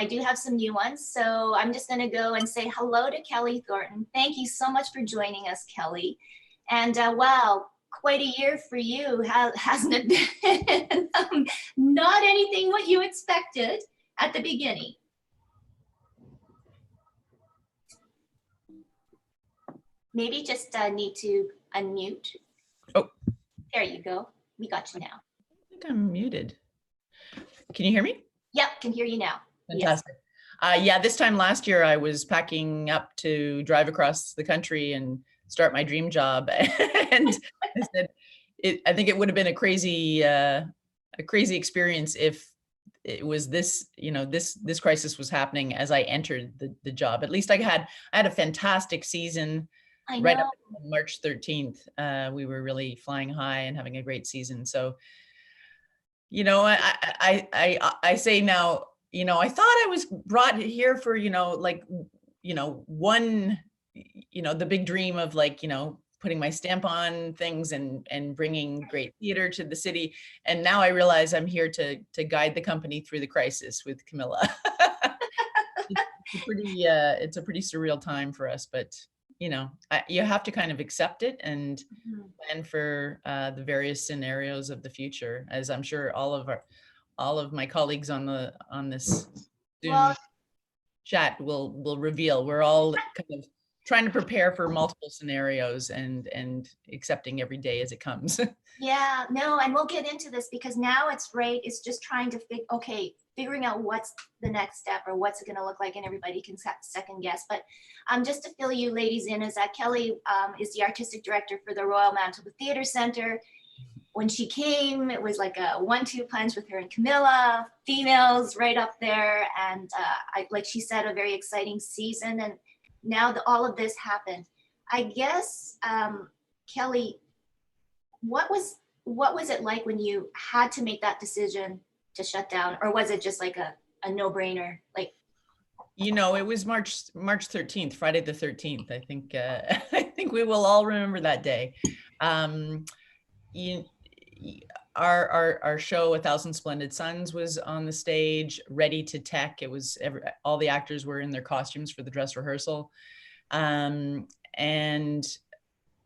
I do have some new ones. So I'm just going to go and say hello to Kelly Thornton. Thank you so much for joining us, Kelly. And wow, quite a year for you, hasn't it been? Not anything what you expected at the beginning. Maybe just need to unmute. Oh, there you go. We got you now. I think I'm muted. Can you hear me? Yep, can hear you now. Fantastic. Yes. Yeah, this time last year I was packing up to drive across the country and start my dream job, and I said, I think it would have been a crazy experience if it was this, this crisis was happening as I entered the job. At least I had a fantastic season. Right up until March 13th, we were really flying high and having a great season. So, I say now, I thought I was brought here for, one, the big dream of putting my stamp on things and bringing great theater to the city. And now I realize I'm here to guide the company through the crisis with Camilla. It's a pretty surreal time for us, but you have to kind of accept it and plan for the various scenarios of the future, as I'm sure all of my colleagues on this Zoom chat will reveal. We're all kind of trying to prepare for multiple scenarios and accepting every day as it comes. Yeah, no, and we'll get into this because now it's just trying to figuring out what's the next step or what's it going to look like, and everybody can second guess. But just to fill you ladies in, is that Kelly is the artistic director for the Royal Manitoba Theatre Centre. When she came, it was like a 1-2 punch with her and Camilla, females right up there. And like she said, a very exciting season. And now all of this happened. I guess, Kelly, what was it like when you had to make that decision to shut down, or was it just like a no-brainer? Like, it was March 13th, Friday the 13th. I think I think we will all remember that day. Our show, A Thousand Splendid Suns, was on the stage, ready to tech. It was all the actors were in their costumes for the dress rehearsal, and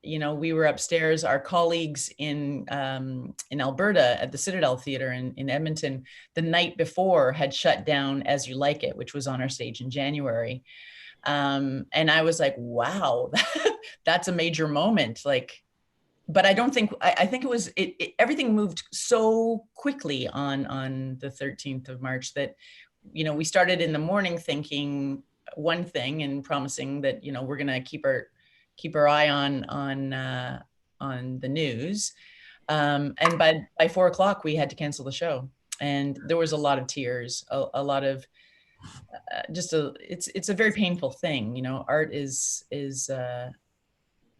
we were upstairs. Our colleagues in Alberta at the Citadel Theatre in Edmonton the night before had shut down As You Like It, which was on our stage in January. And I was like, wow, that's a major moment. But I think it was, everything moved so quickly on the 13th of March that, we started in the morning thinking one thing and promising that, we're going to keep our eye on the news. And by 4 o'clock, we had to cancel the show. And there was a lot of tears, a lot of it's a very painful thing. Art is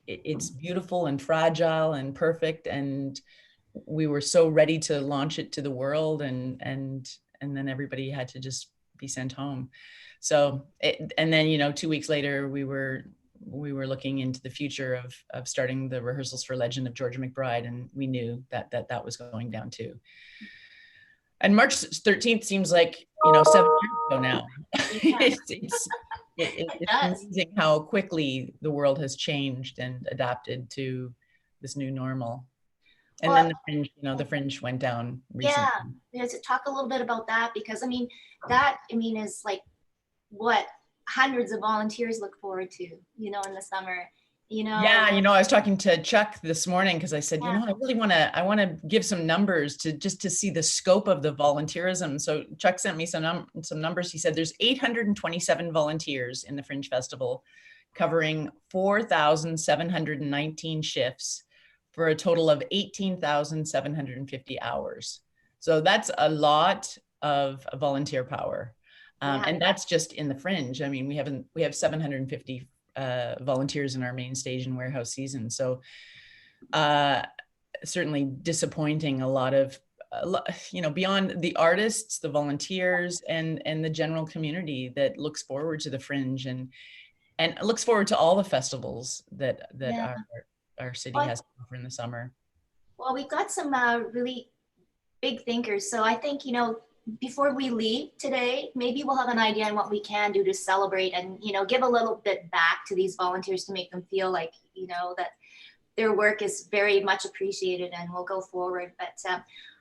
it's beautiful and fragile and perfect. And we were so ready to launch it to the world. And then everybody had to just be sent home. So, and then, 2 weeks later, we were looking into the future of starting the rehearsals for Legend of Georgia McBride, and we knew that was going down too. And March 13th seems like 7 years ago now. It's amazing how quickly the world has changed and adapted to this new normal. And then the Fringe went down recently. Yeah, talk a little bit about that, because is like what hundreds of volunteers look forward to, in the summer. Yeah, I was talking to Chuck this morning because I said, I really want to give some numbers to see the scope of the volunteerism. So Chuck sent me some numbers. He said there's 827 volunteers in the Fringe Festival, covering 4,719 shifts for a total of 18,750 hours. So that's a lot of volunteer power. And that's just in the Fringe. I mean, we have 750 volunteers in our main stage and warehouse season. So certainly disappointing a lot of, beyond the artists, the volunteers, and the general community that looks forward to the Fringe and looks forward to all the festivals that our city has to offer in the summer. Well, we've got some really big thinkers. So I think, before we leave today, maybe we'll have an idea on what we can do to celebrate and, give a little bit back to these volunteers to make them feel like, that their work is very much appreciated and will go forward. But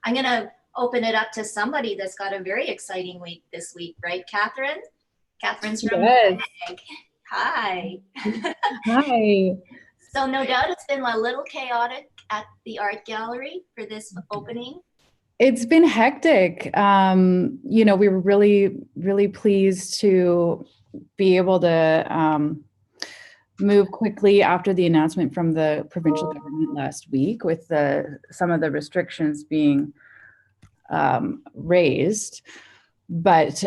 I'm going to open it up to somebody that's got a very exciting week this week, right, Catherine? Catherine's from Yes. WAG. Hi. Hi. So no doubt it's been a little chaotic at the art gallery for this opening. It's been hectic. We were really, really pleased to be able to move quickly after the announcement from the provincial government last week with some of the restrictions being raised. But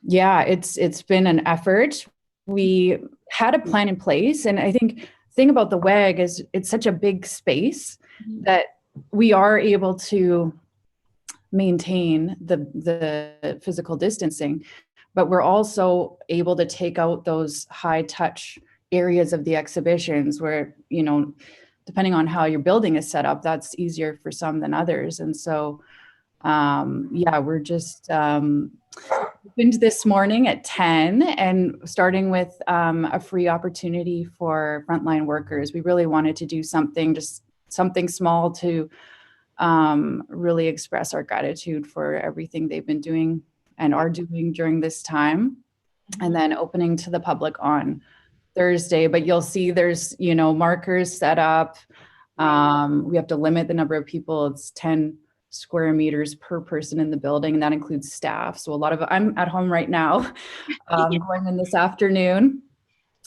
yeah, it's been an effort. We had a plan in place, and I think the thing about the WAG is it's such a big space that we are able to maintain the physical distancing, but we're also able to take out those high touch areas of the exhibitions where, depending on how your building is set up, that's easier for some than others. And so, yeah, we're just opened this morning at 10 and starting with a free opportunity for frontline workers. We really wanted to do something small to really express our gratitude for everything they've been doing and are doing during this time. And then opening to the public on Thursday. But you'll see there's, markers set up. We have to limit the number of people. It's 10 square meters per person in the building, and that includes staff. So I'm at home right now, going in this afternoon.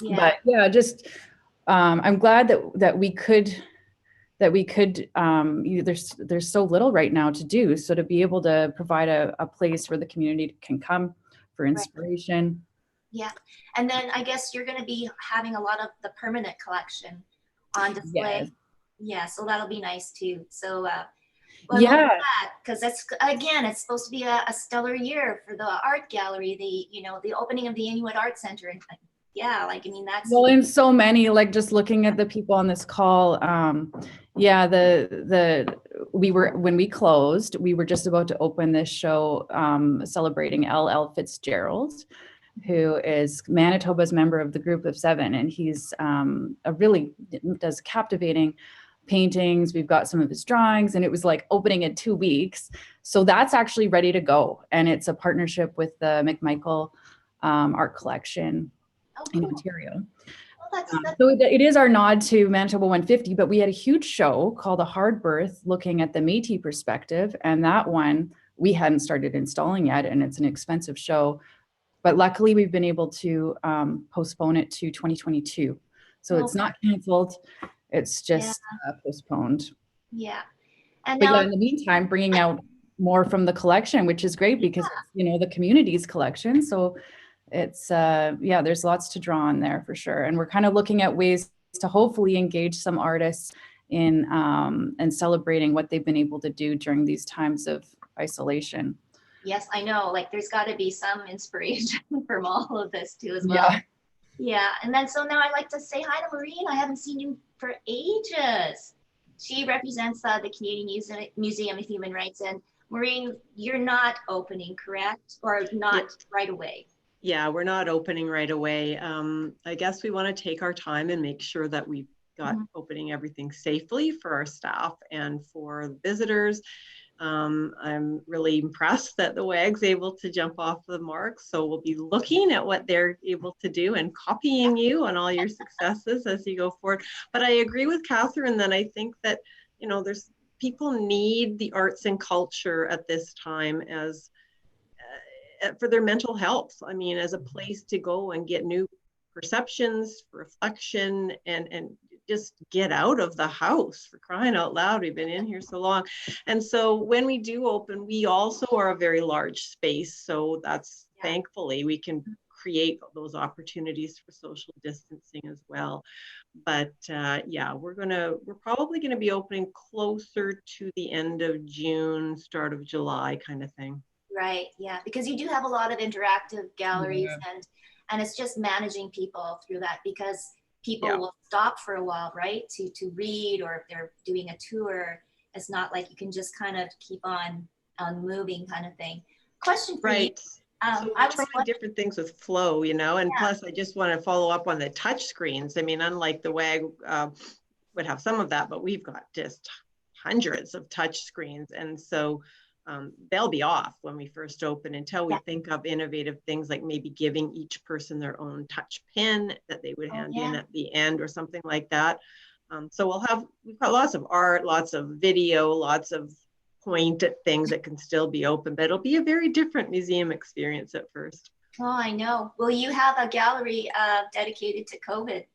Yeah. But yeah, just I'm glad that we could there's so little right now to do. So to be able to provide a place where the community can come for inspiration. Yeah. And then I guess you're going to be having a lot of the permanent collection on display. Yes. Yeah. So that'll be nice too. So, Yeah. Because it's supposed to be a stellar year for the art gallery, the opening of the Inuit Art Center. And yeah, that's. Well, in so many, like just looking at the people on this call, yeah, when we closed, we were just about to open this show celebrating L.L. Fitzgerald, who is Manitoba's member of the Group of Seven, and he's does captivating paintings. We've got some of his drawings, and it was like opening in 2 weeks. So that's actually ready to go, and it's a partnership with the McMichael Art Collection in Ontario. So it is our nod to Manitoba 150, but we had a huge show called A Hard Birth, looking at the Métis perspective, and that one we hadn't started installing yet, and it's an expensive show. But luckily, we've been able to postpone it to 2022. So it's not canceled, it's just postponed. Yeah. And but now, in the meantime, bringing out more from the collection, which is great because it's, the community's collection. So it's there's lots to draw on there for sure. And we're kind of looking at ways to hopefully engage some artists in and celebrating what they've been able to do during these times of isolation. Yes, I know. There's got to be some inspiration from all of this too, as well. Yeah. And then so now I'd like to say hi to Maureen. I haven't seen you for ages. She represents the Canadian Museum of Human Rights. And Maureen, you're not opening, correct? Or not right away? Yeah, we're not opening right away. I guess we want to take our time and make sure that we've got opening everything safely for our staff and for visitors. I'm really impressed that the WAG's able to jump off the mark. So we'll be looking at what they're able to do and copying you on all your successes as you go forward. But I agree with Catherine that I think that, there's people need the arts and culture at this time as for their mental health. I mean, as a place to go and get new perceptions, reflection, and just get out of the house, for crying out loud. We've been in here so long. And so when we do open, we also are a very large space. So that's thankfully we can create those opportunities for social distancing as well. But we're probably going to be opening closer to the end of June, start of July kind of thing. Right. Yeah. Because you do have a lot of interactive galleries and it's just managing people through that, because people will stop for a while, right? To read, or if they're doing a tour, it's not like you can just kind of keep on moving kind of thing. Question for you. Right. So I we're was trying different things with flow, you know, and Yeah. plus I just want to follow up on the touch screens. I mean, unlike the WAG would have some of that, but we've got just hundreds of touch screens. And so they'll be off when we first open until we think of innovative things like maybe giving each person their own touch pin that they would hand in at the end or something like that. So we've got lots of art, lots of video, lots of point at things that can still be open, but it'll be a very different museum experience at first. Oh, I know. Will you have a gallery dedicated to COVID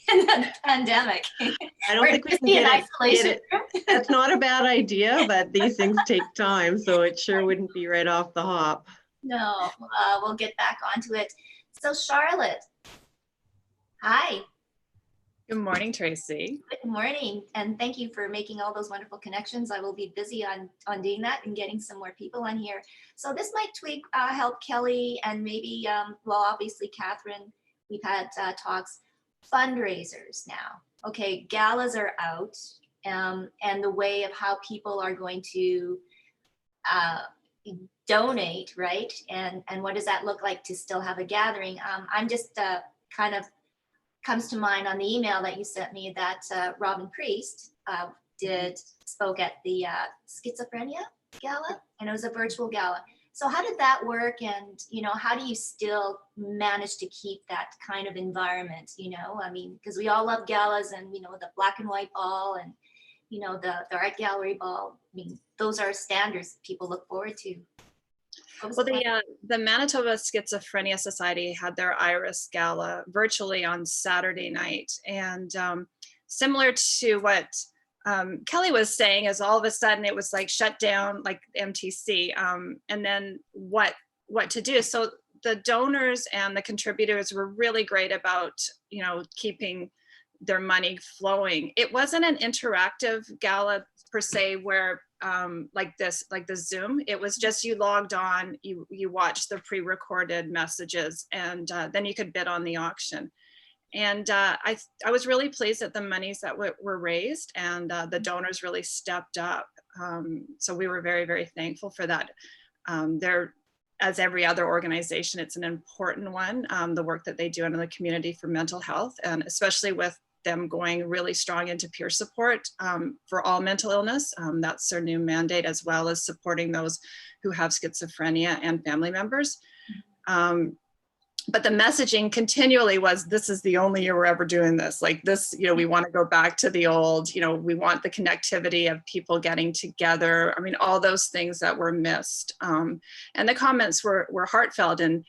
and the pandemic? I don't think we can get it. That's not a bad idea, but these things take time, so it sure wouldn't be right off the hop. No, we'll get back onto it. So Charlotte, hi. Good morning, Tracy. Good morning, and thank you for making all those wonderful connections. I will be busy on doing that and getting some more people on here. So this might help Kelly and maybe, well, obviously Catherine. We've had talks, fundraisers now. Okay, galas are out, and the way of how people are going to donate, right? And what does that look like to still have a gathering? I'm just kind of comes to mind on the email that you sent me that Robin Priest spoke at the schizophrenia gala, and it was a virtual gala. So how did that work? And, you know, how do you still manage to keep that kind of environment? You know, I mean, because we all love galas and, you know, the black and white ball and, you know, the art gallery ball. I mean, those are standards people look forward to. Well, the Manitoba Schizophrenia Society had their Iris Gala virtually on Saturday night. And similar to what Kelly was saying, is all of a sudden it was like shut down, like MTC, and then what to do. So the donors and the contributors were really great about, you know, keeping their money flowing. It wasn't an interactive gala per se where like the Zoom, it was just you logged on, you watched the pre-recorded messages, and then you could bid on the auction. And I was really pleased at the monies that were raised, and the donors really stepped up. So we were very, very thankful for that. They're, as every other organization, it's an important one, the work that they do in the community for mental health, and especially with them going really strong into peer support for all mental illness. That's their new mandate, as well as supporting those who have schizophrenia and family members. But the messaging continually was, this is the only year we're ever doing this. Like this, you know, we want to go back to the old, you know, we want the connectivity of people getting together. I mean, all those things that were missed. And the comments were heartfelt and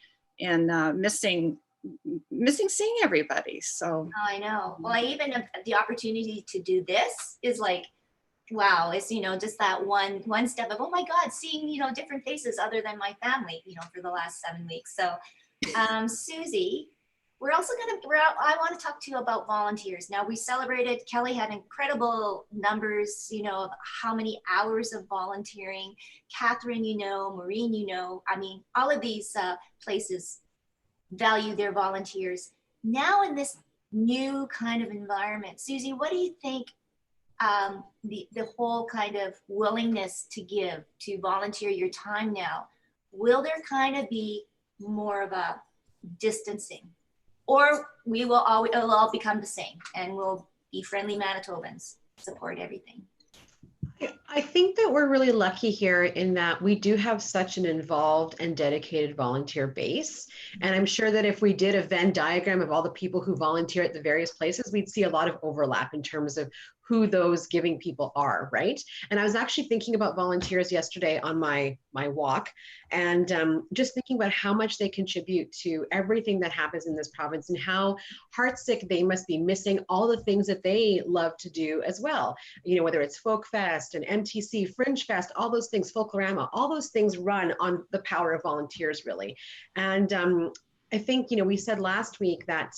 missing seeing everybody. So I know. Well, I even the opportunity to do this is like, wow, it's, you know, just that one step of, oh my God, seeing, you know, different faces other than my family, you know, for the last 7 weeks. So Susie, I want to talk to you about volunteers. Now, we celebrated, Kelly had incredible numbers, you know, of how many hours of volunteering. Catherine, you know, Maureen, you know, I mean, all of these places value their volunteers. Now in this new kind of environment, Susie, what do you think the whole kind of willingness to give, to volunteer your time now, will there kind of be more of a distancing, or it'll all become the same and we'll be friendly Manitobans, support everything? I think that we're really lucky here in that we do have such an involved and dedicated volunteer base. And I'm sure that if we did a Venn diagram of all the people who volunteer at the various places, we'd see a lot of overlap in terms of who those giving people are, right? And I was actually thinking about volunteers yesterday on my walk, and just thinking about how much they contribute to everything that happens in this province and how heartsick they must be missing all the things that they love to do as well. You know, whether it's Folk Fest and MTC, Fringe Fest, all those things, Folklorama, all those things run on the power of volunteers, really. And I think, you know, we said last week that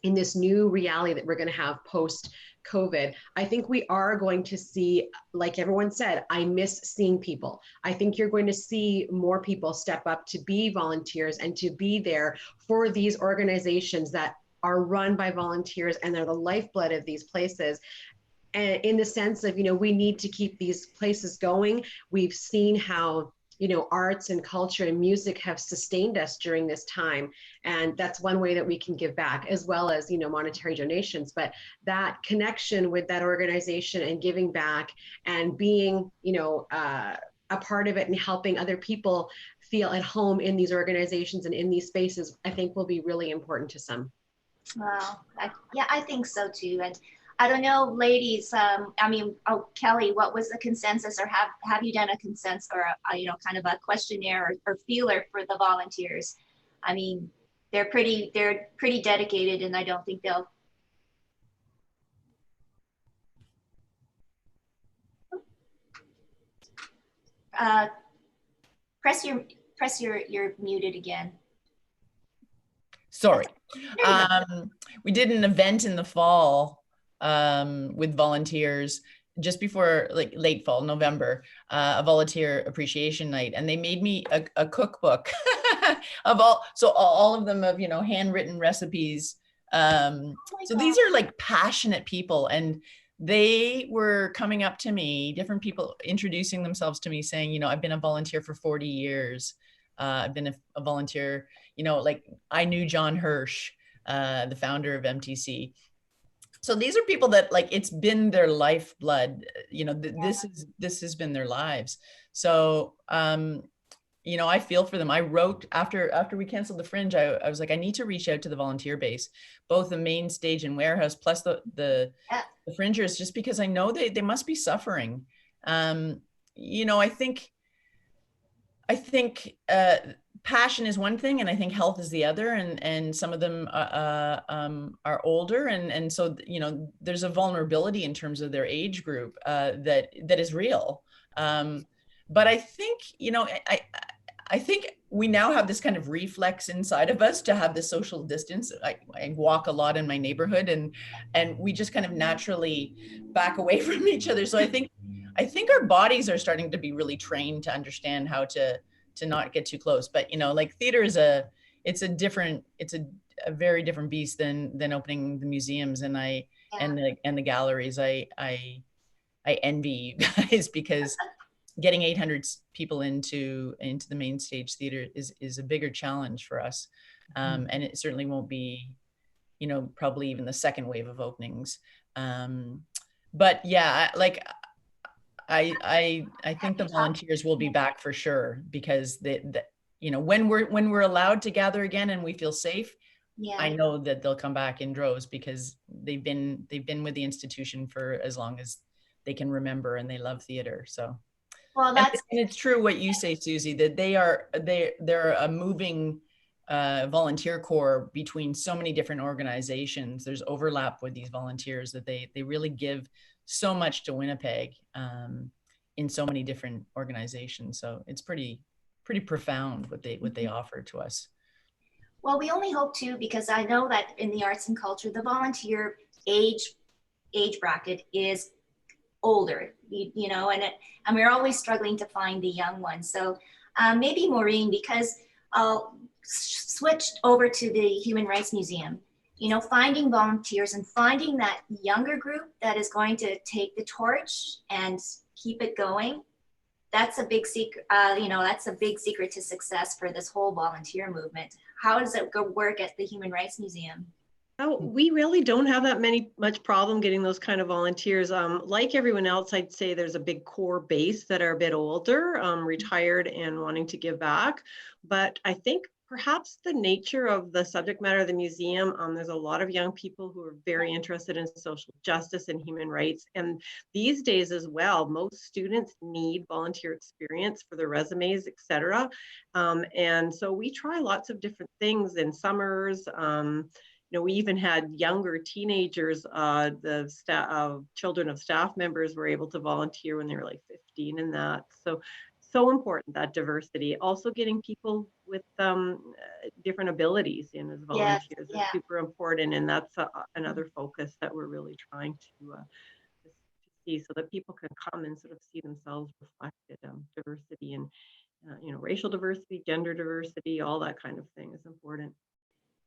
in this new reality that we're going to have post COVID, I think we are going to see, like everyone said, I miss seeing people. I think you're going to see more people step up to be volunteers and to be there for these organizations that are run by volunteers and they're the lifeblood of these places. and in the sense of, we need to keep these places going. We've seen how, arts and culture and music have sustained us during this time. And that's one way that we can give back, as well as, monetary donations. But that connection with that organization and giving back and being, a part of it and helping other people feel at home in these organizations and in these spaces, I think will be really important to some. Wow. Yeah, I think so too. And I don't know, ladies, Kelly, what was the consensus, or have you done a consensus or kind of a questionnaire or feeler for the volunteers? I mean, they're pretty dedicated, and I don't think they'll. Press you're muted again. Sorry. We did an event in the fall with volunteers just before, like, late fall, November, a volunteer appreciation night, and they made me a cookbook of all of them of, handwritten recipes. So these are like passionate people, and they were coming up to me, different people introducing themselves to me, saying, I've been a volunteer for 40 years. I've been a volunteer, like I knew John Hirsch, the founder of MTC. So these are people that, like, it's been their lifeblood, this has been their lives. So, I feel for them. I wrote after we canceled the Fringe, I was like, I need to reach out to the volunteer base, both the main stage and warehouse, plus the Fringers, just because I know they must be suffering. I think passion is one thing, and I think health is the other, and some of them are older, and so there's a vulnerability in terms of their age group that is real. But I think I think we now have this kind of reflex inside of us to have this social distance. I walk a lot in my neighborhood, and we just kind of naturally back away from each other. So I think our bodies are starting to be really trained to understand how to not get too close. But like, theater is a very different beast than opening the museums and the galleries. I envy you guys, because getting 800 people into the main stage theater is a bigger challenge for us. And it certainly won't be, probably even the second wave of openings. But yeah, like, I think the volunteers will be back for sure, because when we're allowed to gather again and we feel safe, I know that they'll come back in droves, because they've been with the institution for as long as they can remember, and they love theater. So, well, and it's true what you say, Susie, that they're a moving volunteer corps between so many different organizations. There's overlap with these volunteers, that they really give so much to Winnipeg in so many different organizations. So it's pretty profound what they offer to us. Well, we only hope to, because I know that in the arts and culture, the volunteer age bracket is older, and we're always struggling to find the young ones. So maybe Maureen, because I'll switch over to the Human Rights Museum, finding volunteers and finding that younger group that is going to take the torch and keep it going. That's a big secret, that's a big secret to success for this whole volunteer movement. How does it work at the Human Rights Museum? Oh, we really don't have that much problem getting those kind of volunteers. Like everyone else, I'd say there's a big core base that are a bit older, retired and wanting to give back. But I think perhaps the nature of the subject matter of the museum, there's a lot of young people who are very interested in social justice and human rights. And these days as well, most students need volunteer experience for their resumes, etc. And so we try lots of different things in summers. We even had younger teenagers, children of staff members were able to volunteer when they were like 15 and that. So important, that diversity. Also getting people with different abilities in as volunteers is super important. And that's another focus that we're really trying to see, so that people can come and sort of see themselves reflected. Diversity and racial diversity, gender diversity, all that kind of thing is important.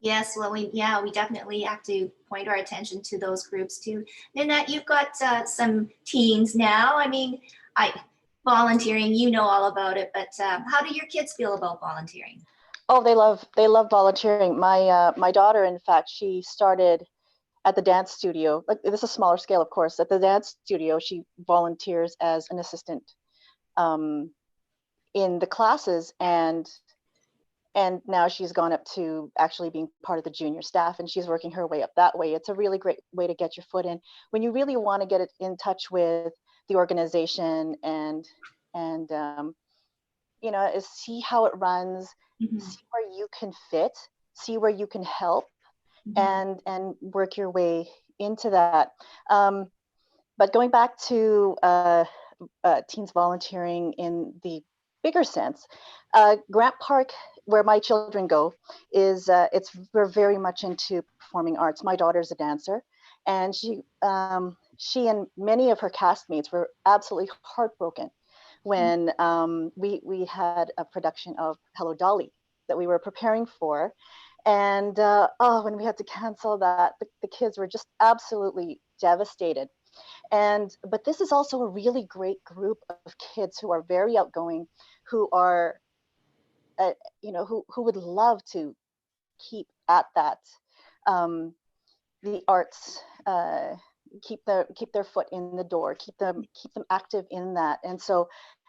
Yes, well, we definitely have to point our attention to those groups too. Nanette, you've got some teens now. I mean, volunteering, you know all about it, but how do your kids feel about volunteering? Oh, they love volunteering. My daughter, in fact, she started at the dance studio. Like, this is a smaller scale, of course. At the dance studio, she volunteers as an assistant in the classes, and now she's gone up to actually being part of the junior staff, and she's working her way up that way. It's a really great way to get your foot in when you really want to get it in touch with the organization and is see how it runs, see where you can fit, see where you can help, and work your way into that. But going back to teens volunteering in the bigger sense, Grant Park, where my children go, is we're very much into performing arts. My daughter's a dancer, and she and many of her castmates were absolutely heartbroken when we had a production of Hello Dolly that we were preparing for. And when we had to cancel that, the kids were just absolutely devastated. But this is also a really great group of kids who are very outgoing, who are, who would love to keep at that, the arts, keep their foot in the door, keep them active in that. And so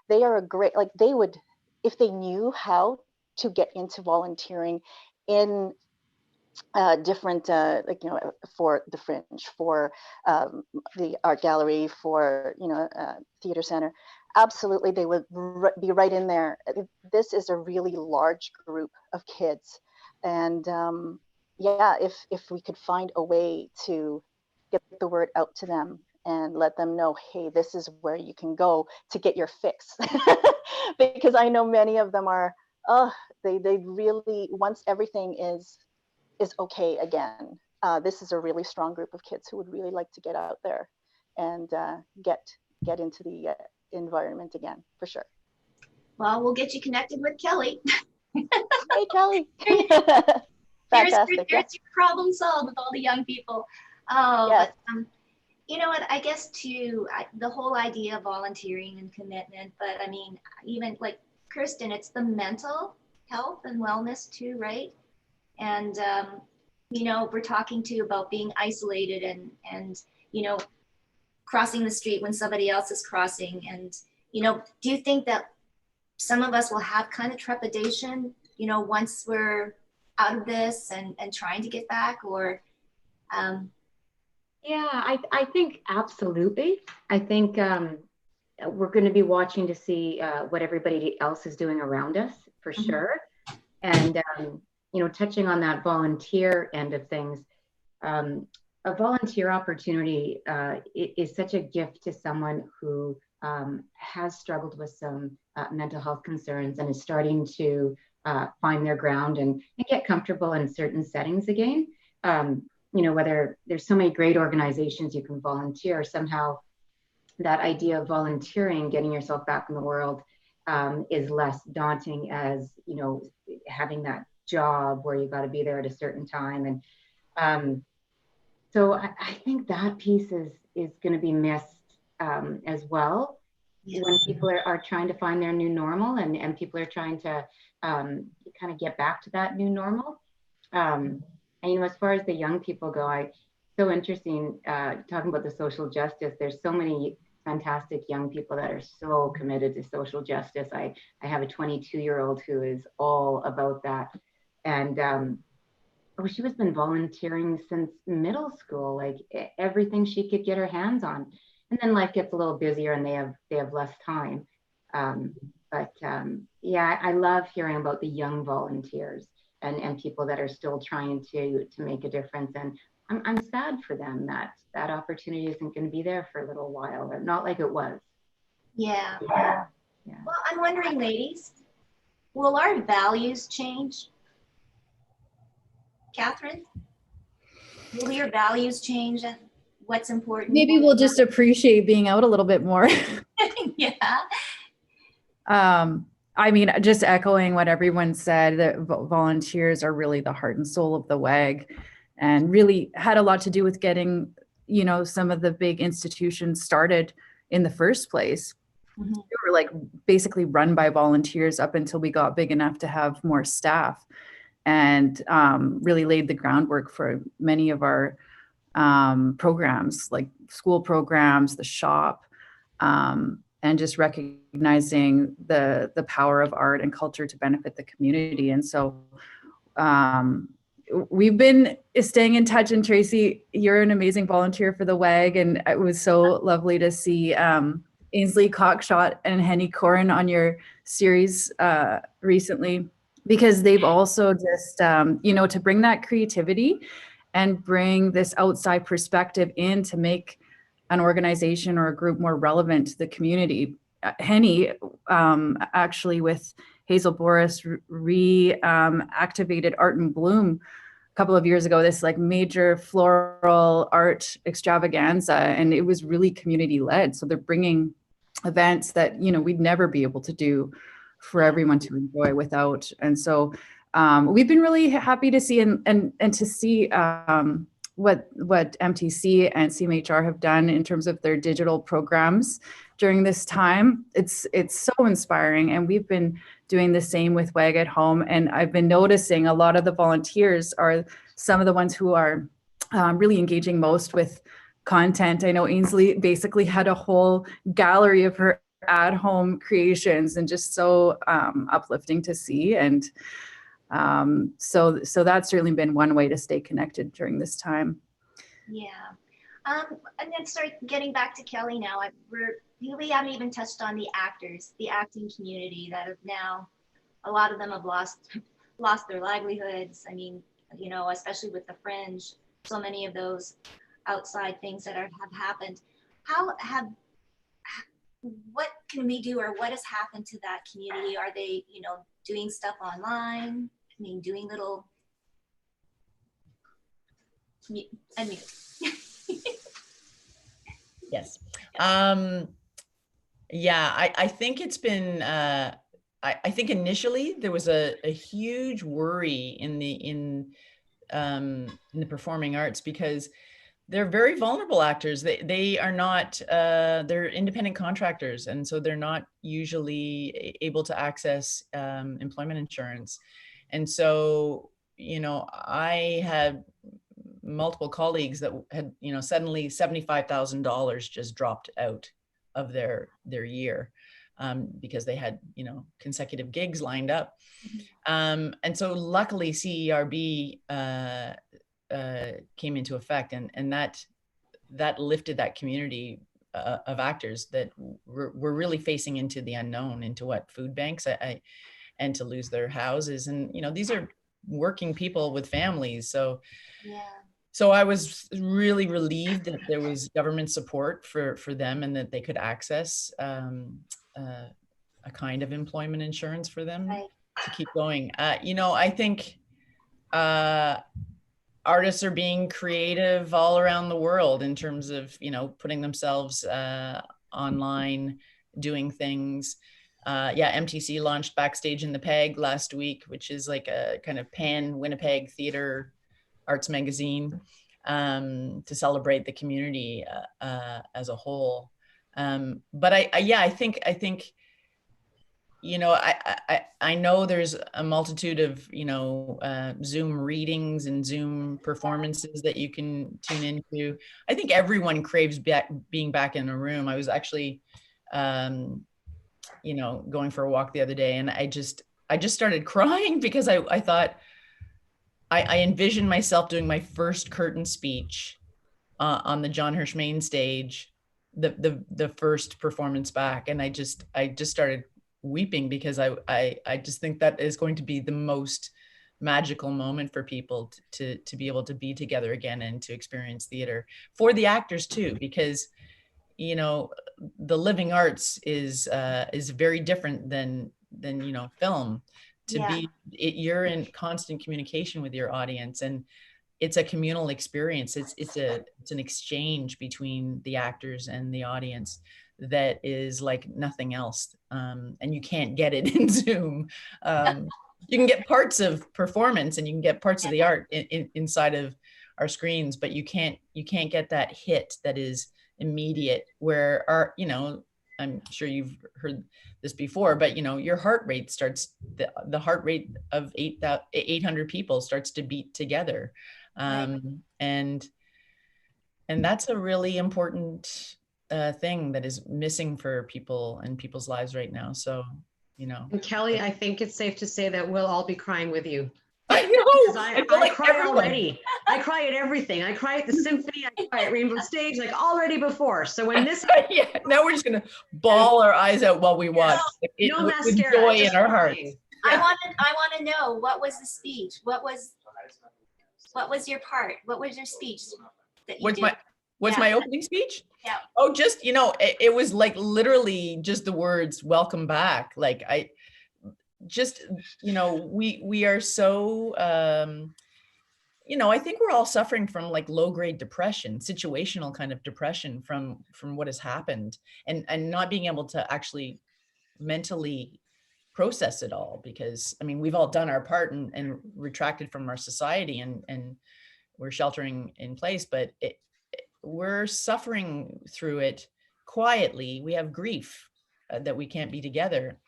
they are a great, like, they would, if they knew how to get into volunteering in different, for the Fringe, for the art gallery, for theater center, absolutely they would be right in there. This is a really large group of kids, and if we could find a way to get the word out to them and let them know, hey, this is where you can go to get your fix. Because I know many of them are, they really, once everything is okay again, this is a really strong group of kids who would really like to get out there and get into the environment again, for sure. Well, we'll get you connected with Kelly. Hey, Kelly. Fantastic. There's your problem solved with all the young people. Oh, yes. But you know what, I guess too, the whole idea of volunteering and commitment, but I mean, even like Kirsten, it's the mental health and wellness too, right? And we're talking too about being isolated and crossing the street when somebody else is crossing. And do you think that some of us will have kind of trepidation once we're out of this and trying to get back, or yeah, I think absolutely. I think we're going to be watching to see what everybody else is doing around us, for sure. And touching on that volunteer end of things, a volunteer opportunity is such a gift to someone who has struggled with some mental health concerns and is starting to find their ground and get comfortable in certain settings again. Whether there's so many great organizations you can volunteer, somehow that idea of volunteering, getting yourself back in the world, is less daunting as, having that job where you got to be there at a certain time. And so I think that piece is going to be missed as well. Yes. When people are trying to find their new normal and people are trying to kind of get back to that new normal. And, as far as the young people go, so interesting talking about the social justice. There's so many fantastic young people that are so committed to social justice. I have a 22-year-old who is all about that. And she has been volunteering since middle school, like everything she could get her hands on. And then life gets a little busier and they have less time. But I love hearing about the young volunteers and people that are still trying to make a difference. And I'm sad for them that opportunity isn't going to be there for a little while, or not like it was. Yeah. Well, I'm wondering, ladies, will our values change? Catherine, will your values change and what's important? Maybe we'll just appreciate being out a little bit more. Yeah. I mean, just echoing what everyone said, that volunteers are really the heart and soul of the WAG, and really had a lot to do with getting, you know, some of the big institutions started in the first place. Mhm. We were like basically run by volunteers up until we got big enough to have more staff, and really laid the groundwork for many of our programs, like school programs, the shop, and just recognizing the power of art and culture to benefit the community. And so um, we've been staying in touch. And Tracy, you're an amazing volunteer for the WAG, and it was so lovely to see Ainsley Cockshot and Henny Corin on your series recently, because they've also just, you know, to bring that creativity and bring this outside perspective in to make an organization or a group more relevant to the community. Henny, actually with Hazel Boris, activated Art and Bloom a couple of years ago, this like major floral art extravaganza, and it was really community led. So they're bringing events that, you know, we'd never be able to do for everyone to enjoy without. And so we've been really happy to see and to see what MTC and CMHR have done in terms of their digital programs during this time. It's so inspiring, and we've been doing the same with WAG at Home. And I've been noticing a lot of the volunteers are some of the ones who are really engaging most with content. I know Ainsley basically had a whole gallery of her at-home creations, and just so uplifting to see. And so that's certainly been one way to stay connected during this time. Yeah. And then start getting back to Kelly now. We haven't even touched on the actors, the acting community that have now, a lot of them have lost their livelihoods. I mean, you know, especially with the Fringe, so many of those outside things that have happened. What can we do, or what has happened to that community? Are they, you know, doing stuff online? I mean, doing little, Yes. Yeah, I think it's been, I think initially there was a huge worry in the performing arts, because they're very vulnerable actors. They are not, they're independent contractors. And so they're not usually able to access employment insurance. And so, you know, I had multiple colleagues that had, you know, suddenly $75,000 just dropped out of their year because they had, you know, consecutive gigs lined up. And so luckily CERB came into effect, and that lifted that community of actors that were really facing into the unknown, into what food banks and to lose their houses. And, you know, these are working people with families. So yeah. So I was really relieved that there was government support for them, and that they could access a kind of employment insurance for them to keep going. You know, I think artists are being creative all around the world in terms of, you know, putting themselves online, doing things. Yeah, MTC launched Backstage in the Peg last week, which is like a kind of pan Winnipeg theater arts magazine to celebrate the community as a whole. But I think, you know, I know there's a multitude of, you know, Zoom readings and Zoom performances that you can tune into. I think everyone craves being back in a room. I was actually, you know, going for a walk the other day, and I just started crying because I thought, I envisioned myself doing my first curtain speech on the John Hirsch main stage, the first performance back, and I just started weeping, because I just think that is going to be the most magical moment for people to be able to be together again and to experience theater, for the actors too, because, you know, the living arts is very different than you know, film. You're in constant communication with your audience, and it's a communal experience. It's an exchange between the actors and the audience that is like nothing else. And you can't get it in Zoom. You can get parts of performance and you can get parts of the art inside of our screens, but you can't get that hit that is immediate, where our, you know, I'm sure you've heard this before, but you know, your heart rate starts, the heart rate of 800 people starts to beat together. And that's a really important thing that is missing for people and people's lives right now. So, you know. And Kelly, I think it's safe to say that we'll all be crying with you. I know. I cry already. I cry at everything. I cry at the symphony. I cry at Rainbow Stage, like already before. So when this, yeah, now we're just gonna bawl our eyes out while we watch. No with mascara, joy just in our crying. hearts. I want to know, what was the speech? What was your part? What was your speech that you did? What's my opening speech? Yeah. Oh, just, you know, it was like literally just the words, welcome back. Like I just, you know, we are so, you know, I think we're all suffering from like low grade depression, situational kind of depression from what has happened, and not being able to actually mentally process it all, because I mean, we've all done our part and retracted from our society and we're sheltering in place, but we're suffering through it quietly. We have grief that we can't be together.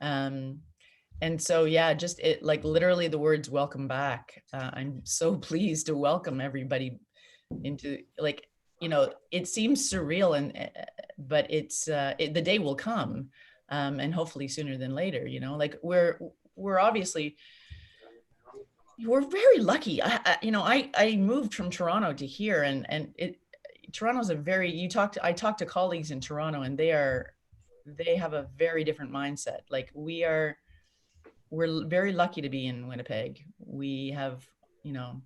And so, yeah, just it, like literally the words welcome back. I'm so pleased to welcome everybody into, like, you know, it seems surreal, but it's the day will come, and hopefully sooner than later, you know, like we're obviously, we're very lucky. I moved from Toronto to here, and Toronto's a very, I talked to colleagues in Toronto, and they have a very different mindset. Like we're very lucky to be in Winnipeg. We have, you know.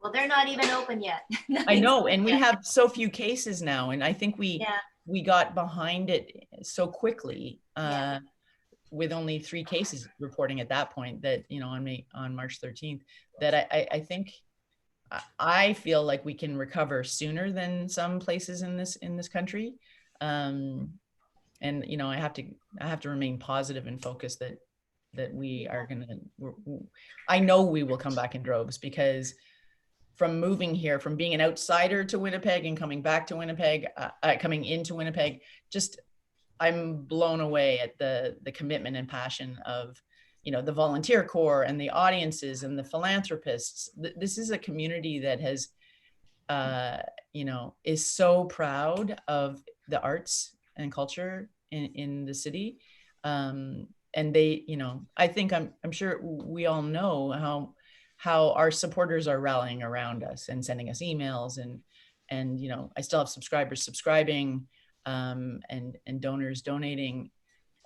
Well, they're not even open yet. I know, and we have so few cases now, and I think we got behind it so quickly, with only 3 cases reporting at that point, that, you know, on March 13th, that I think, I feel like we can recover sooner than some places in this country. And, you know, I have to remain positive and focused that we are going to, I know we will come back in droves, because from moving here, from being an outsider to Winnipeg and coming back to Winnipeg, coming into Winnipeg, just, I'm blown away at the commitment and passion of, you know, the volunteer corps and the audiences and the philanthropists. This is a community that has, you know, is so proud of the arts and culture in the city. And they, you know, I think I'm sure we all know how our supporters are rallying around us and sending us emails, and, you know, I still have subscribers subscribing, and donors donating.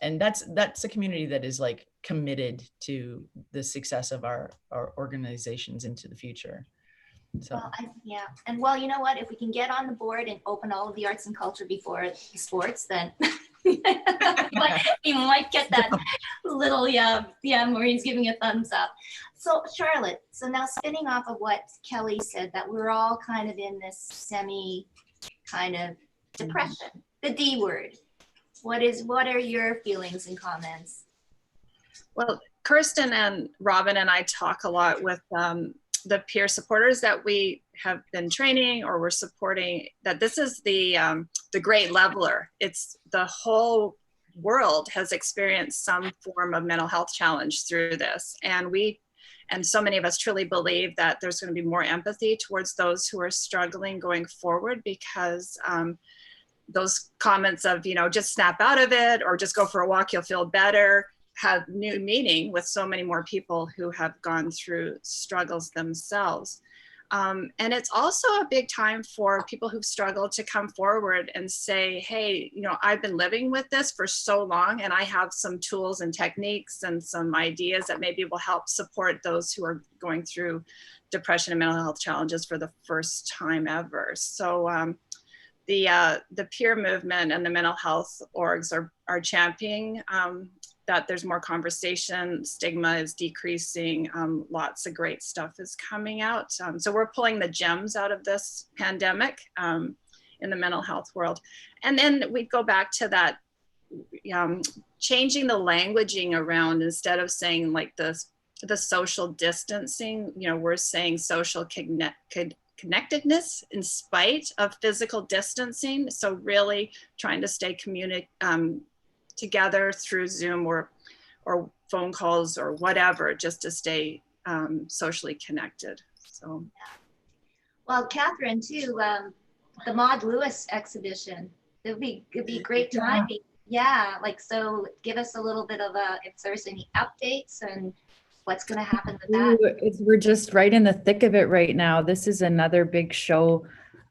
And that's a community that is like committed to the success of our organizations into the future. So well, and well, you know what, if we can get on the board and open all of the arts and culture before the sports, then we might get that little, Maureen's giving a thumbs up. So Charlotte, so now spinning off of what Kelly said, that we're all kind of in this semi kind of depression, the D word. What are your feelings and comments? Well, Kirsten and Robin and I talk a lot with the peer supporters that we have been training or we're supporting, that this is the great leveler. It's the whole world has experienced some form of mental health challenge through this. And so many of us truly believe that there's going to be more empathy towards those who are struggling going forward, because those comments of, you know, just snap out of it or just go for a walk, you'll feel better, have new meaning with so many more people who have gone through struggles themselves. And it's also a big time for people who've struggled to come forward and say, hey, you know, I've been living with this for so long, and I have some tools and techniques and some ideas that maybe will help support those who are going through depression and mental health challenges for the first time ever. So the peer movement and the mental health orgs are championing that there's more conversation, stigma is decreasing, lots of great stuff is coming out. So we're pulling the gems out of this pandemic in the mental health world. And then we go back to that, changing the languaging around, instead of saying like the social distancing, we're saying social connectedness in spite of physical distancing. So really trying to stay together through Zoom or phone calls or whatever, just to stay socially connected. So, well, Catherine, too, the Maud Lewis exhibition, it'd be great timing. Yeah, like, so give us a little bit of if there's any updates and what's going to happen with that. We're just right in the thick of it right now. This is another big show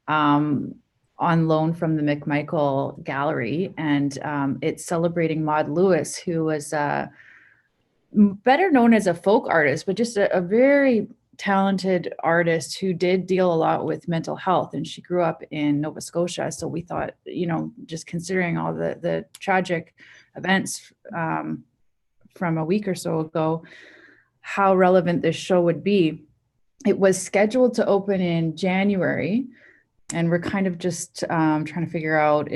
on loan from the McMichael Gallery, and it's celebrating Maud Lewis, who was better known as a folk artist, but just a very talented artist who did deal a lot with mental health, and she grew up in Nova Scotia. So we thought, just considering all the tragic events from a week or so ago, how relevant this show would be. It was scheduled to open in January, and we're kind of just trying to figure out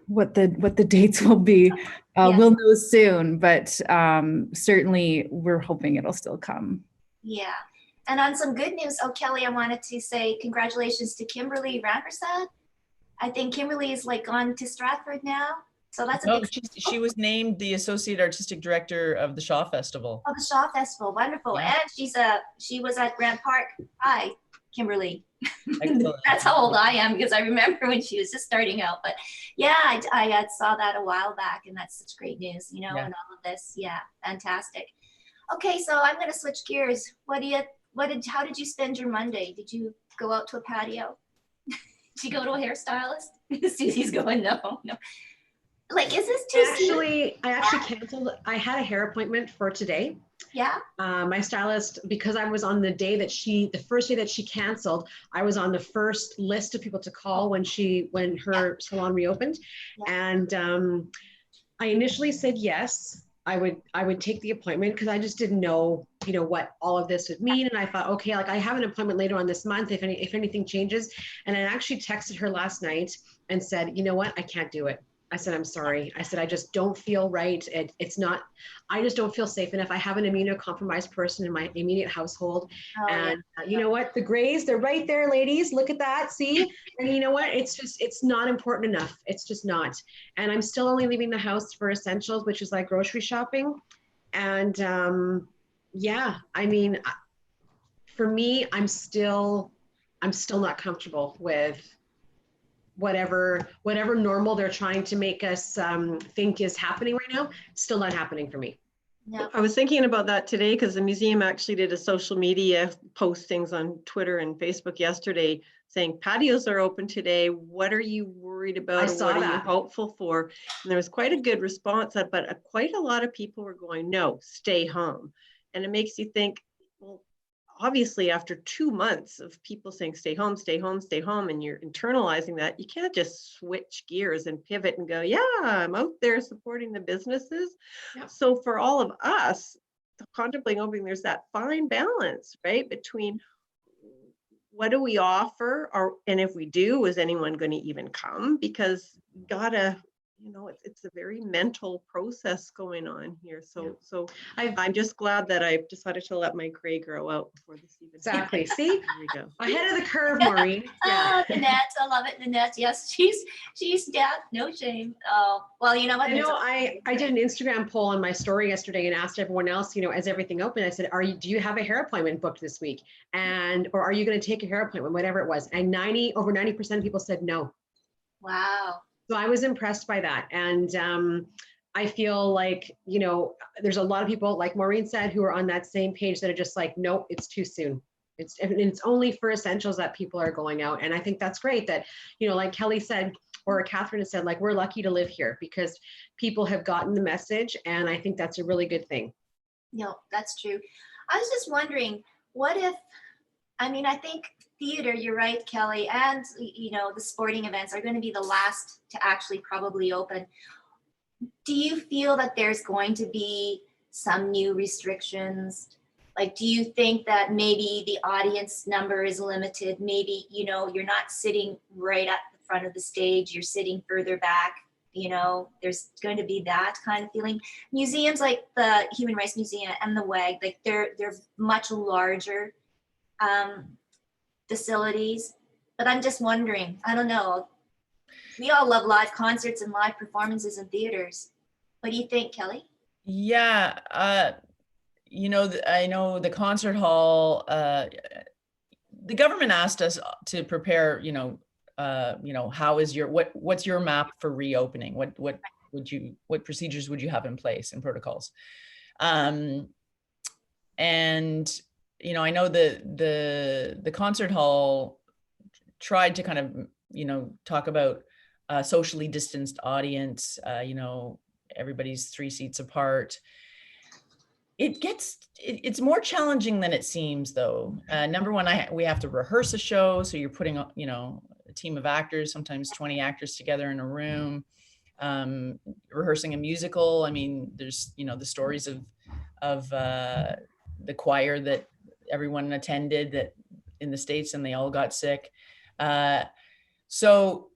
what the dates will be. We'll know soon, but certainly we're hoping it'll still come. Yeah. And on some good news, Kelly, I wanted to say congratulations to Kimberly Rampersad. I think Kimberly is like gone to Stratford now. So that's a big... She was named the Associate Artistic Director of the Shaw Festival. Oh, the Shaw Festival. Wonderful. Yeah. And she was at Grant Park. Hi, Kimberly. That's how old I am, because I remember when she was just starting out. But yeah, I saw that a while back, and that's such great news, and all of this. Yeah, fantastic. Okay, so I'm going to switch gears. How did you spend your Monday? Did you go out to a patio? Did you go to a hairstylist? Susie's going, no. Like, is this too soon? I actually canceled. I had a hair appointment for today. Yeah. My stylist, because I was on the first day that she canceled, I was on the first list of people to call when her salon reopened. Yeah. And I initially said yes. I would take the appointment because I just didn't know, what all of this would mean. And I thought, okay, like I have an appointment later on this month if anything changes. And I actually texted her last night and said, you know what, I can't do it. I said, I'm sorry. I said, I just don't feel right. It's not, I just don't feel safe enough. I have an immunocompromised person in my immediate household. You know what? The grays, they're right there, ladies. Look at that. See? And you know what? It's not important enough. It's just not. And I'm still only leaving the house for essentials, which is like grocery shopping. And I mean, for me, I'm still not comfortable with whatever normal they're trying to make us think is happening right now. Still not happening for me. No. I was thinking about that today because the museum actually did a social media postings on Twitter and Facebook yesterday saying patios are open today. What are you worried about? What are you hopeful for? And there was quite a good response, but quite a lot of people were going, no, stay home. And it makes you think, well, obviously after 2 months of people saying stay home, stay home, stay home, and you're internalizing that, you can't just switch gears and pivot and go, yeah, I'm out there supporting the businesses. Yep. So for all of us contemplating opening, there's that fine balance, right, between what do we offer, and if we do, is anyone going to even come? Because you gotta, it's a very mental process going on here. So I'm just glad that I decided to let my gray grow out before this even. Exactly. See, there we go. Ahead of the curve, Maureen. Yeah. Nanette, I love it. Nanette, yes, she's no shame. Oh, well, you know what? I did an Instagram poll on my story yesterday and asked everyone else, is everything open? I said, do you have a hair appointment booked this week? Or are you going to take a hair appointment, whatever it was? And over 90% of people said no. Wow. So I was impressed by that. And I feel like, there's a lot of people, like Maureen said, who are on that same page that are just like, nope, it's too soon. It's only for essentials that people are going out. And I think that's great that, like Kelly said, or Catherine has said, like, we're lucky to live here because people have gotten the message. And I think that's a really good thing. No, that's true. I was just wondering, I think theater, you're right, Kelly, and the sporting events are going to be the last to actually probably open. Do you feel that there's going to be some new restrictions Like, do you think that maybe the audience number is limited? Maybe, you know, you're not sitting right at the front of the stage, you're sitting further back, you know, there's going to be that kind of feeling. Museums like the Human Rights Museum and the WAG, like they're much larger facilities. But I'm just wondering, I don't know. We all love live concerts and live performances in theaters. What do you think, Kelly? Yeah, you know, I know the concert hall, the government asked us to prepare, you know, how is your, what's your map for reopening? What procedures would you have in place and protocols? And, you know, I know the concert hall tried to kind of, you know, talk about a socially distanced audience, you know, everybody's 3 seats apart. It's more challenging than it seems, though. Number one, we have to rehearse a show, so you're putting, you know, a team of actors, sometimes 20 actors together in a room, rehearsing a musical. I mean, there's, you know, the stories of the choir that everyone attended that in the States, and they all got sick. So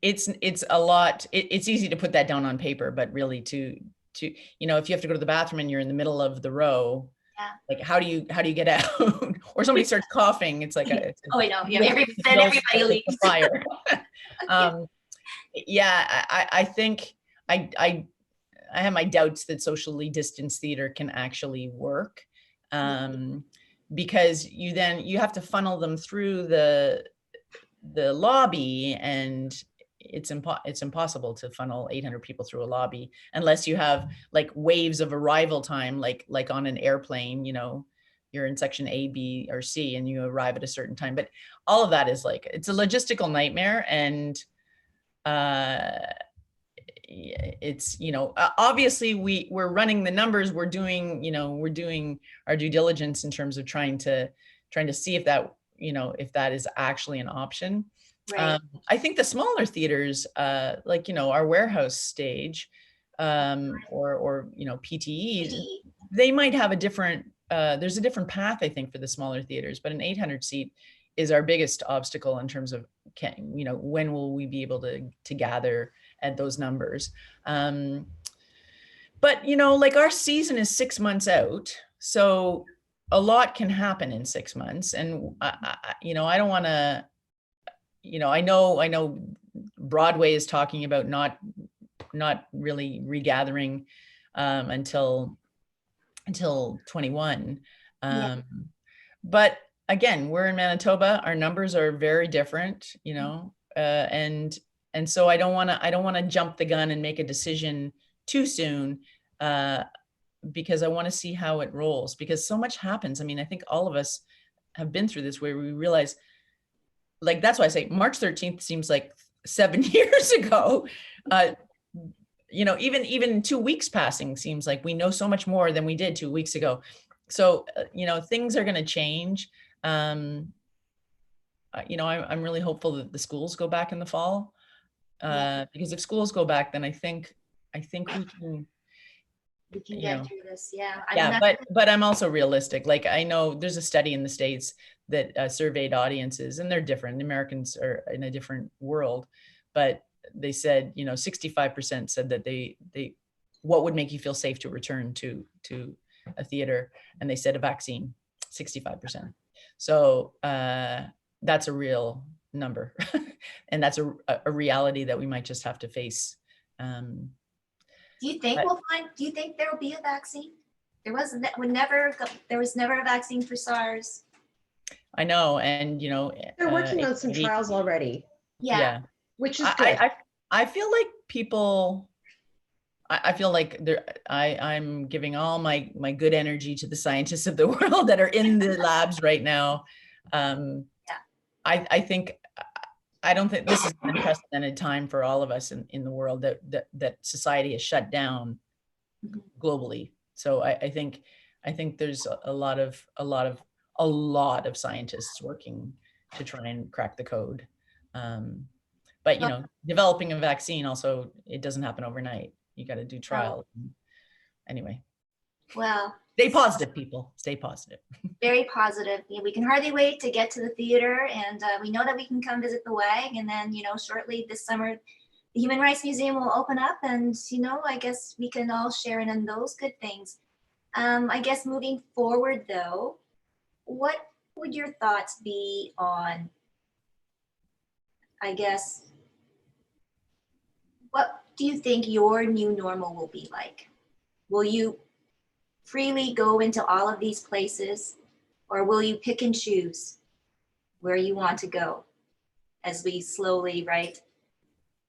it's a lot. It's easy to put that down on paper, but really to, you know, if you have to go to the bathroom and you're in the middle of the row, Yeah. like how do you get out? Or somebody starts coughing, it's like Oh, I know. Yeah, everybody leaves. Fire. Yeah, I think I have my doubts that socially distanced theater can actually work, because you have to funnel them through the lobby, and it's impossible to funnel 800 people through a lobby unless you have like waves of arrival time, like on an airplane, you know, you're in section A, B, or C, and you arrive at a certain time. But all of that is like, it's a logistical nightmare. And it's, you know, obviously we're running the numbers, we're doing our due diligence in terms of trying to see if that, you know, if that is actually an option. Right. I think the smaller theaters, like, you know, our warehouse stage, or, you know, PTE, they might have a different, there's a different path, I think, for the smaller theaters, but an 800 seat is our biggest obstacle in terms of, you know, when will we be able to gather at those numbers? But, you know, like our season is 6 months out, so a lot can happen in 6 months. And you know, I don't want to, you know, I know Broadway is talking about not really regathering until 21. Yeah. But again, we're in Manitoba, our numbers are very different, you know, and so I don't want to jump the gun and make a decision too soon, because I want to see how it rolls, because so much happens. I mean, I think all of us have been through this where we realize, like, that's why I say March 13th seems like 7 years ago. You know, even 2 weeks passing seems like we know so much more than we did 2 weeks ago. So, you know, things are going to change. You know, I'm really hopeful that the schools go back in the fall, because if schools go back, then I think we can Get through this. Yeah. Yeah, but I'm also realistic. Like, I know there's a study in the States that surveyed audiences, and they're different. The Americans are in a different world, but they said, you know, 65% said that they what would make you feel safe to return to a theater, and they said a vaccine. 65%. So that's a real number, and that's a reality that we might just have to face. Do you think do you think there will be a vaccine? There was never a vaccine for SARS. I know, and you know, they're working on some trials already. Yeah. Which is good. I feel like people, I feel like I'm giving all my good energy to the scientists of the world that are in the labs right now. I don't think this is an unprecedented time for all of us in the world that society has shut down globally. So I think there's a lot of scientists working to try and crack the code. But you know, developing a vaccine also, it doesn't happen overnight. You got to do trials. Anyway. Well, Stay positive, people. Stay positive. Very positive. Yeah, we can hardly wait to get to the theater, and we know that we can come visit the WAG, and then, you know, shortly this summer, the Human Rights Museum will open up, and, you know, I guess we can all share in those good things. I guess moving forward though, what would your thoughts be on, I guess, what do you think your new normal will be like? Will you freely go into all of these places, or will you pick and choose where you want to go as we slowly, right,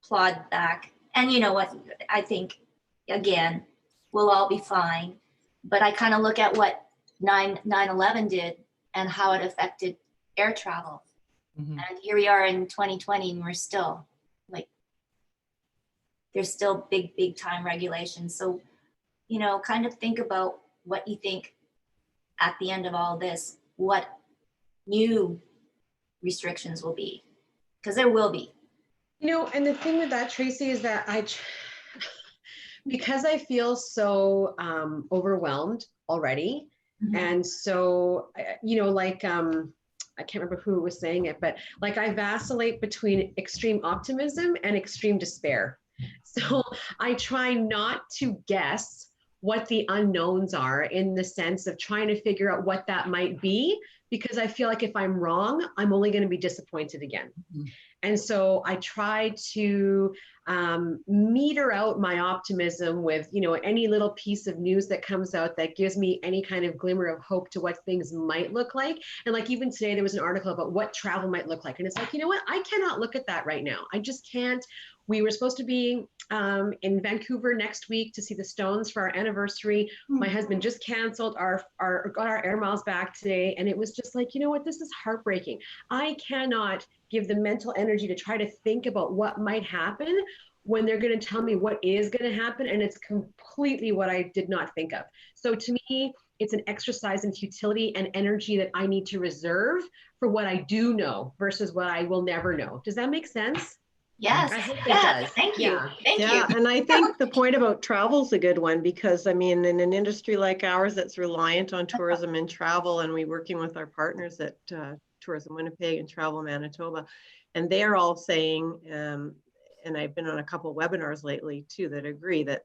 plod back? And you know what, I think, again, we'll all be fine. But I kind of look at what 9/11 did and how it affected air travel. Mhm. And here we are in 2020, and we're still like, there's still big time regulations. So, you know, kind of think about what you think at the end of all this, what new restrictions will be, because there will be. You know, and the thing with that, Tracy, is that because I feel so overwhelmed already. Mhm. And so, you know, like, I can't remember who was saying it, but like I vacillate between extreme optimism and extreme despair. So I try not to guess what the unknowns are, in the sense of trying to figure out what that might be, because I feel like if I'm wrong, I'm only going to be disappointed again. Mhm. And so I try to meter out my optimism with, you know, any little piece of news that comes out that gives me any kind of glimmer of hope to what things might look like. And like even today, there was an article about what travel might look like. And it's like, you know what, I cannot look at that right now. I just can't. We were supposed to be in Vancouver next week to see the Stones for our anniversary. My husband just canceled got our air miles back today. And it was just like, you know what, this is heartbreaking. I cannot give the mental energy to try to think about what might happen when they're going to tell me what is going to happen. And it's completely what I did not think of. So to me, it's an exercise in futility and energy that I need to reserve for what I do know versus what I will never know. Does that make sense? Yes. I hope it Yeah. does. Thank you. Yeah. Thank you. Yeah, and I think the point about travel is a good one, because I mean, in an industry like ours that's reliant on tourism and travel, and we working with our partners at Tourism Winnipeg and Travel Manitoba, and they're all saying, and I've been on a couple of webinars lately too that agree that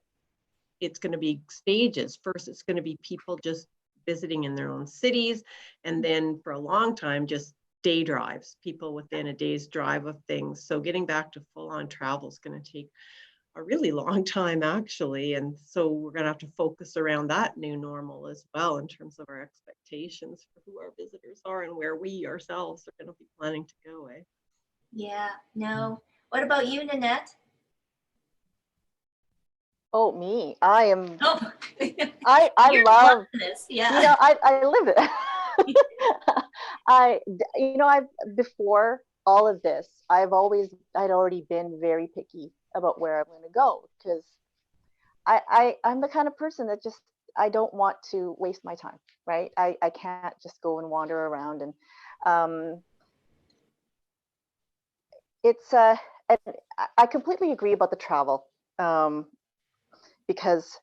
it's going to be stages. First, it's going to be people just visiting in their own cities, and then for a long time, just day drives, people within a day's drive of things. So getting back to full-on travel is going to take a really long time, actually. And so we're going to have to focus around that new normal as well, in terms of our expectations for who our visitors are and where we ourselves are going to be planning to go. Yeah. No. What about you, Nanette? Oh, me. I am. Oh, I you're love. this. Yeah. You know, I live it. You know, before all of this, I'd already been very picky about where I'm going to go, because I'm the kind of person that just, I don't want to waste my time, right? I can't just go and wander around, and it's and I completely agree about the travel, because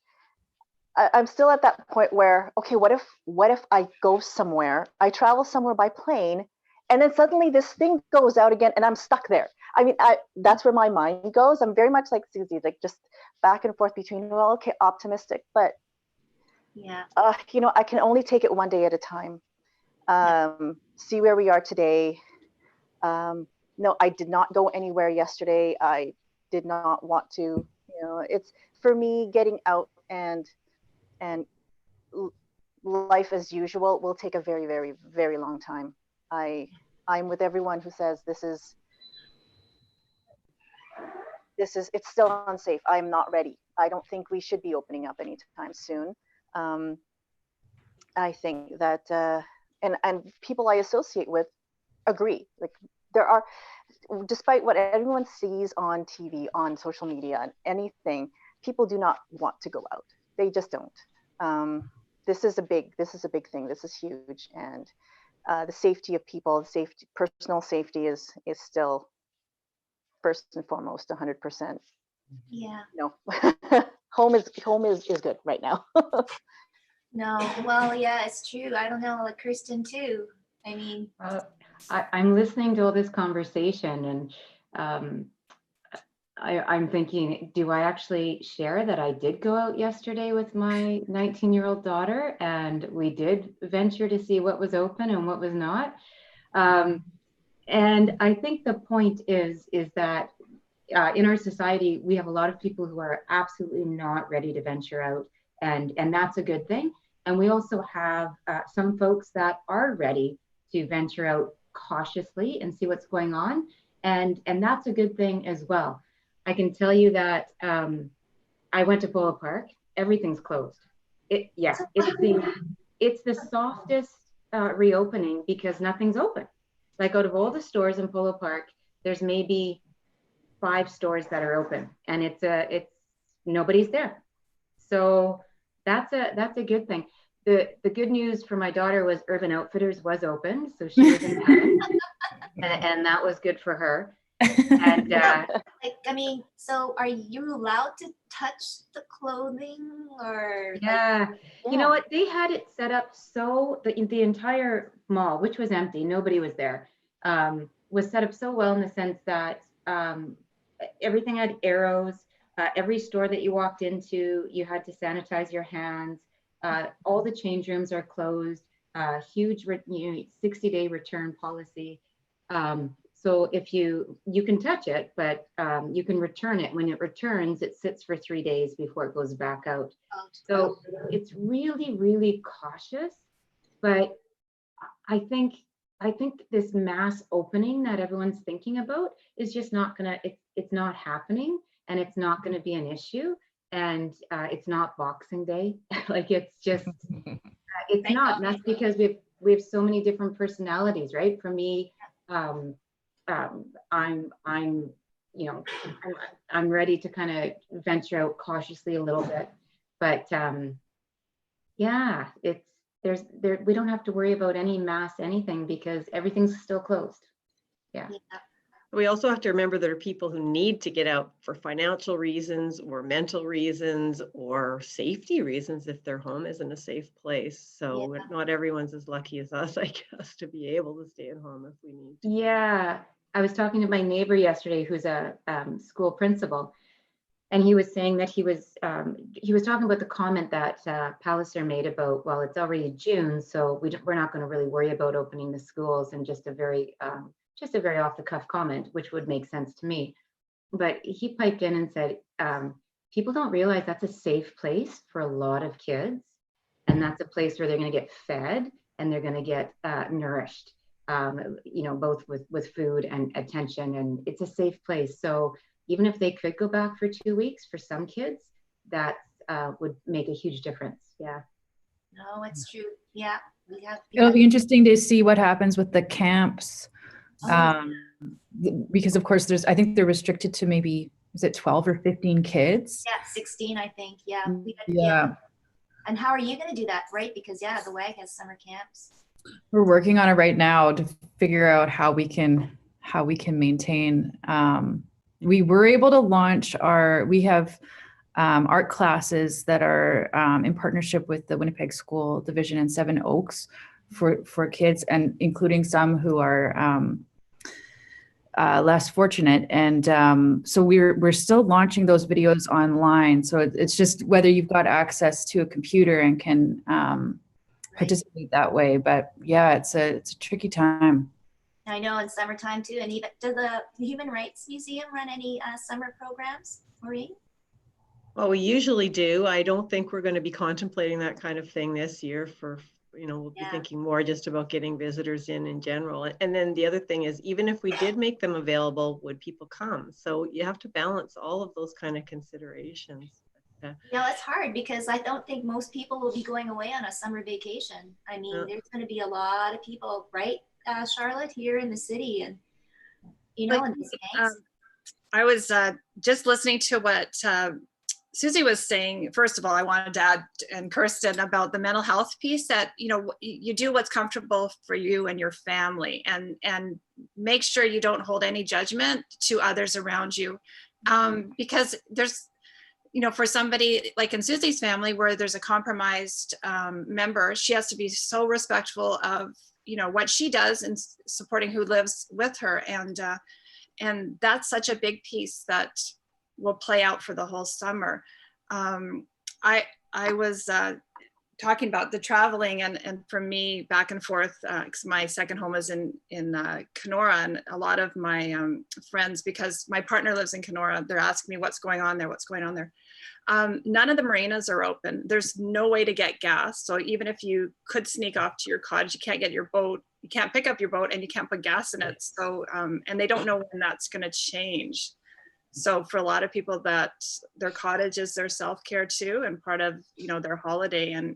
I'm still at that point where, okay, what if I go somewhere, I travel somewhere by plane, and then suddenly this thing goes out again and I'm stuck there. I mean, that's where my mind goes. I'm very much like Susie, like just back and forth between, well, okay, optimistic, but Yeah. you know, I can only take it one day at a time. See where we are today. No, I did not go anywhere yesterday. I did not want to, you know, it's for me, getting out and life as usual will take a very, very long time. I'm with everyone who says this is it's still unsafe. I'm not ready. I don't think we should be opening up anytime soon. I think that and people I associate with agree. Like, there are, despite what everyone sees on TV, on social media, and anything, people do not want to go out. They just don't. This is a big thing. This is huge, and the safety of people, personal safety is still first and foremost, 100%. Yeah. No, home is good right now. No, well, yeah, it's true. I don't know, like Kirsten too. I mean, I'm listening to all this conversation, and I'm thinking, do I actually share that I did go out yesterday with my 19-year-old daughter, and we did venture to see what was open and what was not? And I think the point is that in our society, we have a lot of people who are absolutely not ready to venture out, and that's a good thing. And we also have some folks that are ready to venture out cautiously and see what's going on, and that's a good thing as well. I can tell you that I went to Polo Park. Everything's closed. It's the softest reopening because nothing's open. Like out of all the stores in Polo Park, there's maybe 5 stores that are open, and it's nobody's there. So that's a good thing. The good news for my daughter was Urban Outfitters was open, so she was in heaven, and that was good for her. And like, I mean, so are you allowed to touch the clothing or? yeah, you know what? They had it set up so the entire mall, which was empty, nobody was there, was set up so well in the sense that everything had arrows. Every store that you walked into, you had to sanitize your hands. All the change rooms are closed. Huge, 60-day return policy. So if you can touch it, but you can return it. When it returns, it sits for 3 days before it goes back out. So it's really, really cautious. But I think this mass opening that everyone's thinking about is just not gonna. It's not happening, and it's not going to be an issue. And it's not Boxing Day. Like it's just it's not. And that's because we have so many different personalities, right? For me. I'm ready to kind of venture out cautiously a little bit, but yeah, we don't have to worry about any mass anything because everything's still closed. Yeah. We also have to remember there are people who need to get out for financial reasons or mental reasons or safety reasons if their home isn't a safe place. So not everyone's as lucky as us, I guess, to be able to stay at home if we need to. Yeah. I was talking to my neighbor yesterday who's a school principal, and he was saying that he was talking about the comment that Palliser made about, well, it's already June, so we're not going to really worry about opening the schools, and just a very off the cuff comment, which would make sense to me. But he piped in and said, people don't realize that's a safe place for a lot of kids, and that's a place where they're going to get fed and they're going to get nourished. Both with food and attention, and it's a safe place. So even if they could go back for 2 weeks, for some kids, that would make a huge difference. Yeah. No, it's true. Yeah. It'll be interesting to see what happens with the camps. Because of course I think they're restricted to maybe, is it 12 or 15 kids? Yeah, 16, I think. Yeah. Yeah. And how are you going to do that, right? Because the WAG has summer camps. We're working on it right now to figure out how we can maintain. We were able to launch we have art classes that are in partnership with the Winnipeg School Division in Seven Oaks for kids, and including some who are less fortunate. And so we're still launching those videos online. So it's just whether you've got access to a computer and can participate that way. But yeah, it's a tricky time. I know, in summertime too. And even, does the Human Rights Museum run any summer programs, Maureen? Well, we usually do. I don't think we're going to be contemplating that kind of thing this year. We'll be thinking more just about getting visitors in general. And then the other thing is, even if we did make them available, would people come? So you have to balance all of those kind of considerations. It's hard because I don't think most people will be going away on a summer vacation. I mean, there's going to be a lot of people, right, Charlotte, here in the city, and in these gangs. I was just listening to what Susie was saying. First of all, I wanted to add, and Kirsten, about the mental health piece, that you do what's comfortable for you and your family, and make sure you don't hold any judgment to others around you, because there's you know, for somebody like in Susie's family where there's a compromised member, she has to be so respectful of, you know, what she does and supporting who lives with her. And that's such a big piece that will play out for the whole summer. I was talking about the traveling and for me back and forth, because my second home is in Kenora, and a lot of my friends, because my partner lives in Kenora, they're asking me what's going on there, what's going on there. None of the marinas are open. There's no way to get gas. So even if you could sneak off to your cottage, you can't get your boat, you can't pick up your boat, and you can't put gas in it. So, and they don't know when that's going to change. So for a lot of people, that their cottage is their self-care too, and part of, you know, their holiday, and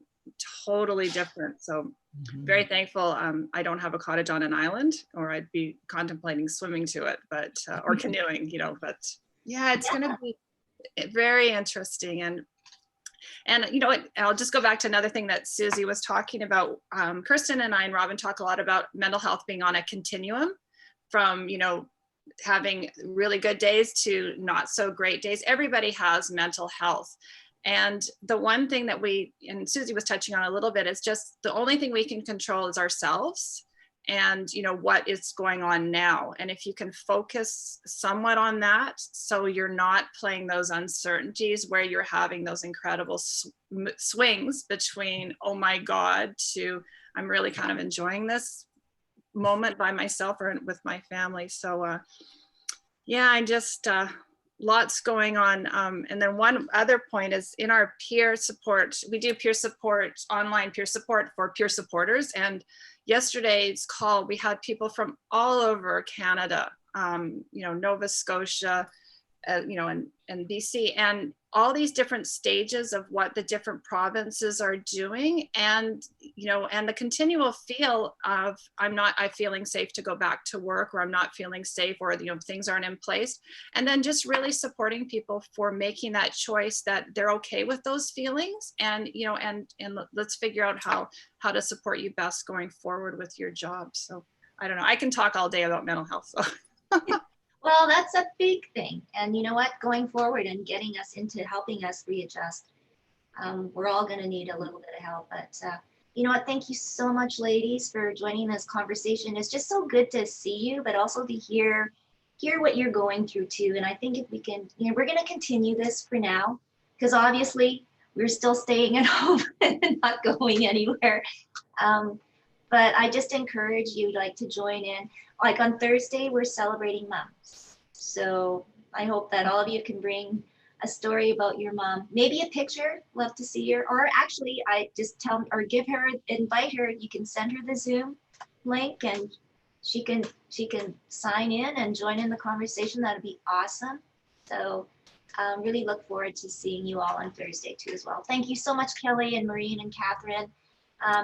totally different. So very thankful. I don't have a cottage on an island, or I'd be contemplating swimming to it, but, or canoeing, you know, but yeah, it's going to be very interesting. And you know what, I'll just go back to another thing that Susie was talking about. Kirsten and I and Robin talk a lot about mental health being on a continuum from, you know, having really good days to not so great days. Everybody has mental health. And the one thing that and Susie was touching on a little bit, is just the only thing we can control is ourselves and, you know, what is going on now. And if you can focus somewhat on that, so you're not playing those uncertainties where you're having those incredible swings between, oh my God, to I'm really kind of enjoying this moment by myself or with my family. So yeah, I just, lots going on. And then one other point is in our peer support, we do peer support, online peer support for peer supporters. And yesterday's call, we had people from all over Canada, you know, Nova Scotia, you know, and BC, and all these different stages of what the different provinces are doing. And, you know, and the continual feel of, I'm feeling safe to go back to work, or I'm not feeling safe, or, you know, things aren't in place. And then just really supporting people for making that choice that they're okay with those feelings. And, you know, and let's figure out how to support you best going forward with your job. So I don't know, I can talk all day about mental health. So. Well, that's a big thing. And you know what, going forward and getting us into helping us readjust, we're all going to need a little bit of help. But you know what, thank you so much, ladies, for joining this conversation. It's just so good to see you, but also to hear what you're going through too. And I think if we can, you know, we're going to continue this for now, because obviously we're still staying at home and not going anywhere. But I just encourage you to join in. Like on Thursday, we're celebrating moms. So I hope that all of you can bring a story about your mom, maybe a picture, love to see her, or actually I just invite her, you can send her the Zoom link and she can sign in and join in the conversation. That'd be awesome. So really look forward to seeing you all on Thursday too as well. Thank you so much, Kelly and Maureen and Catherine.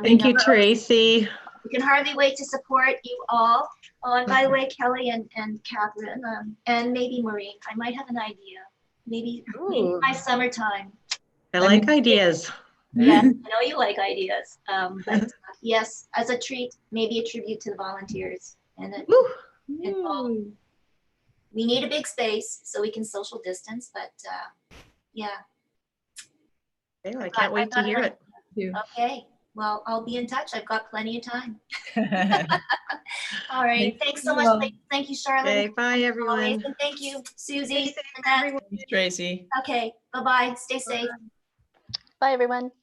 Thank you, Tracy. We can hardly wait to support you all. Oh, and by the way, Kelly and Catherine, and maybe Maureen, I might have an idea. Maybe my summertime. I like ideas. Yes, I know you like ideas. But yes, as a treat, maybe a tribute to the volunteers. And we need a big space so we can social distance, but yeah. Okay, I can't wait to hear it. Okay. Well, I'll be in touch. I've got plenty of time. All right. Thanks so much. Thank you, Charlotte. Okay, bye, everyone. And thank you, Susie. Thanks, Tracy. Okay. Bye-bye. Stay safe. Bye, everyone.